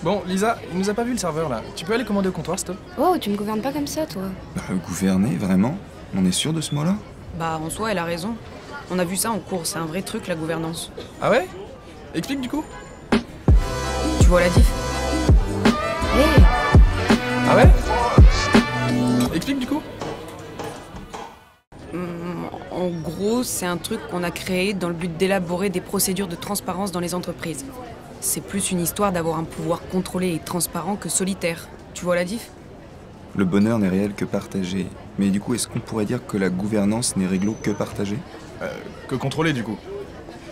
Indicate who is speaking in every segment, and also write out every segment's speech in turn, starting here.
Speaker 1: Bon, Lisa, il nous a pas vu le serveur là. Tu peux aller commander au comptoir, stop?
Speaker 2: Oh, tu me gouvernes pas comme ça, toi.
Speaker 3: Gouverner, vraiment? On est sûr de ce mot-là?
Speaker 4: Bah, en soi, elle a raison. On a vu ça en cours, c'est un vrai truc, la gouvernance.
Speaker 1: Ah ouais? Explique du coup.
Speaker 4: Tu vois la diff?
Speaker 2: Hé,
Speaker 1: Ah ouais? Explique du coup.
Speaker 4: En gros, c'est un truc qu'on a créé dans le but d'élaborer des procédures de transparence dans les entreprises. C'est plus une histoire d'avoir un pouvoir contrôlé et transparent que solitaire. Tu vois la diff?
Speaker 3: Le bonheur n'est réel que partagé. Mais du coup, est-ce qu'on pourrait dire que la gouvernance n'est réglo que partagée?
Speaker 1: Que contrôler du coup.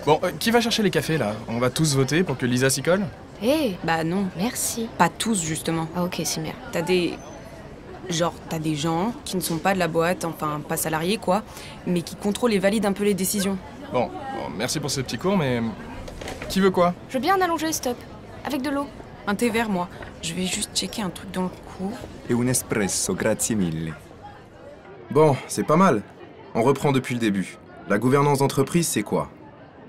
Speaker 1: Bon, qui va chercher les cafés là? On va tous voter pour que Lisa s'y colle?
Speaker 2: hé,
Speaker 4: Bah non,
Speaker 2: merci.
Speaker 4: pas tous justement.
Speaker 2: Ah ok, c'est merde.
Speaker 4: T'as des gens qui ne sont pas de la boîte, enfin pas salariés quoi, mais qui contrôlent et valident un peu les décisions.
Speaker 1: Bon, merci pour ce petit cours, mais... Qui veut quoi?
Speaker 2: Je veux bien allonger, stop. Avec de l'eau.
Speaker 4: Un thé vert, moi. Je vais juste checker un truc dans le cou.
Speaker 3: Et un espresso, grazie mille.
Speaker 5: Bon, c'est pas mal. On reprend depuis le début. La gouvernance d'entreprise, c'est quoi?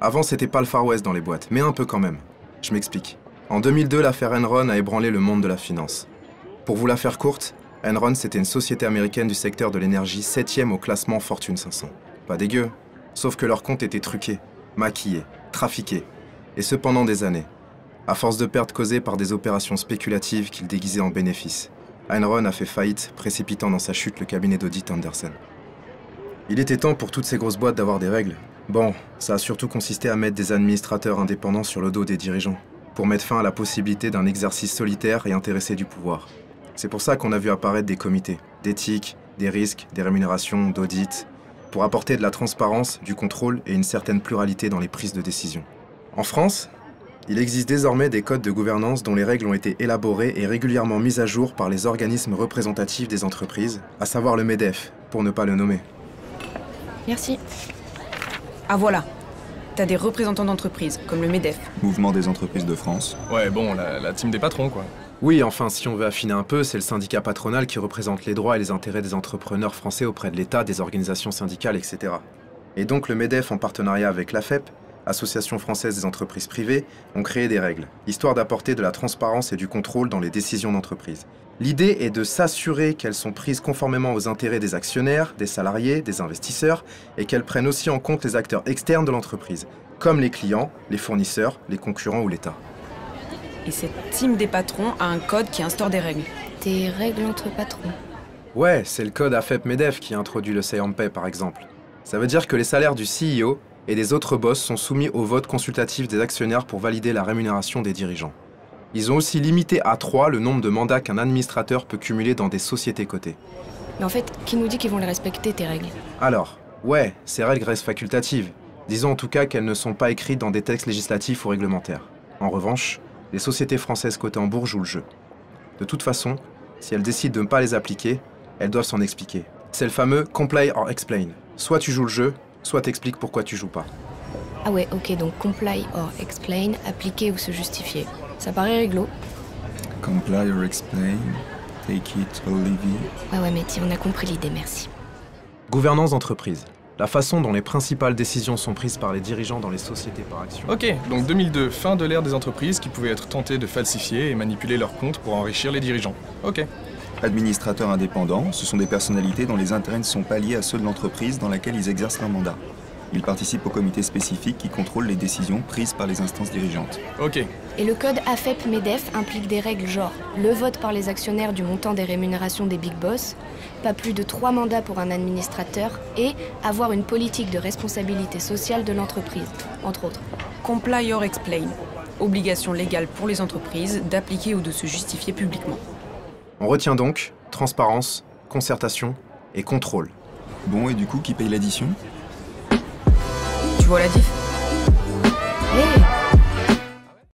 Speaker 5: Avant, c'était pas le Far West dans les boîtes, mais un peu quand même. Je m'explique. En 2002, l'affaire Enron a ébranlé le monde de la finance. Pour vous la faire courte, Enron, c'était une société américaine du secteur de l'énergie 7e au classement Fortune 500. Pas dégueu. Sauf que leurs comptes étaient truqués, maquillés, trafiqués. Et ce pendant des années. À force de pertes causées par des opérations spéculatives qu'ils déguisaient en bénéfices. Enron a fait faillite, précipitant dans sa chute le cabinet d'audit Andersen. Il était temps pour toutes ces grosses boîtes d'avoir des règles. Bon, ça a surtout consisté à mettre des administrateurs indépendants sur le dos des dirigeants, pour mettre fin à la possibilité d'un exercice solitaire et intéressé du pouvoir. C'est pour ça qu'on a vu apparaître des comités, d'éthique, des risques, des rémunérations, d'audit, pour apporter de la transparence, du contrôle et une certaine pluralité dans les prises de décision. En France, il existe désormais des codes de gouvernance dont les règles ont été élaborées et régulièrement mises à jour par les organismes représentatifs des entreprises, à savoir le MEDEF, pour ne pas le nommer.
Speaker 2: Merci.
Speaker 4: Ah voilà. T'as des représentants d'entreprise, comme le MEDEF.
Speaker 3: Mouvement des entreprises de France.
Speaker 1: Ouais, bon, la team des patrons quoi.
Speaker 5: Oui, enfin, si on veut affiner un peu, c'est le syndicat patronal qui représente les droits et les intérêts des entrepreneurs français auprès de l'État, des organisations syndicales, etc. Et donc le MEDEF, en partenariat avec l'AFEP, Association française des entreprises privées, ont créé des règles, histoire d'apporter de la transparence et du contrôle dans les décisions d'entreprise. L'idée est de s'assurer qu'elles sont prises conformément aux intérêts des actionnaires, des salariés, des investisseurs, et qu'elles prennent aussi en compte les acteurs externes de l'entreprise, comme les clients, les fournisseurs, les concurrents ou l'État.
Speaker 4: Et cette team des patrons a un code qui instaure des règles.
Speaker 2: Des règles entre patrons.
Speaker 5: Ouais, c'est le code AFEP-MEDEF qui a introduit le Say on Pay par exemple. Ça veut dire que les salaires du CEO et des autres boss sont soumis au vote consultatif des actionnaires pour valider la rémunération des dirigeants. Ils ont aussi limité à 3 le nombre de mandats qu'un administrateur peut cumuler dans des sociétés cotées.
Speaker 2: Mais en fait, qui nous dit qu'ils vont les respecter, tes règles?
Speaker 5: Alors, ouais, ces règles restent facultatives. Disons en tout cas qu'elles ne sont pas écrites dans des textes législatifs ou réglementaires. En revanche, les sociétés françaises cotées en bourse jouent le jeu. De toute façon, si elles décident de ne pas les appliquer, elles doivent s'en expliquer. C'est le fameux « comply or explain ». Soit tu joues le jeu, soit t'expliques pourquoi tu joues pas.
Speaker 2: Ah ouais, ok, donc comply or explain, appliquer ou se justifier. Ça paraît réglo.
Speaker 3: Comply or explain, take it or leave it.
Speaker 2: Ouais, mais on a compris l'idée, merci.
Speaker 5: Gouvernance d'entreprise. La façon dont les principales décisions sont prises par les dirigeants dans les sociétés par action.
Speaker 1: Ok, donc 2002, fin de l'ère des entreprises qui pouvaient être tentées de falsifier et manipuler leurs comptes pour enrichir les dirigeants. Ok.
Speaker 3: Administrateurs indépendants, ce sont des personnalités dont les intérêts ne sont pas liés à ceux de l'entreprise dans laquelle ils exercent leur mandat. Ils participent au comité spécifique qui contrôle les décisions prises par les instances dirigeantes.
Speaker 1: Ok.
Speaker 2: Et le code AFEP-MEDEF implique des règles genre le vote par les actionnaires du montant des rémunérations des big boss, pas plus de 3 mandats pour un administrateur et avoir une politique de responsabilité sociale de l'entreprise, entre autres.
Speaker 4: Comply or explain. Obligation légale pour les entreprises d'appliquer ou de se justifier publiquement.
Speaker 5: On retient donc transparence, concertation et contrôle.
Speaker 3: Bon, et du coup, qui paye l'addition?
Speaker 4: Tu vois la diff?
Speaker 2: Hé,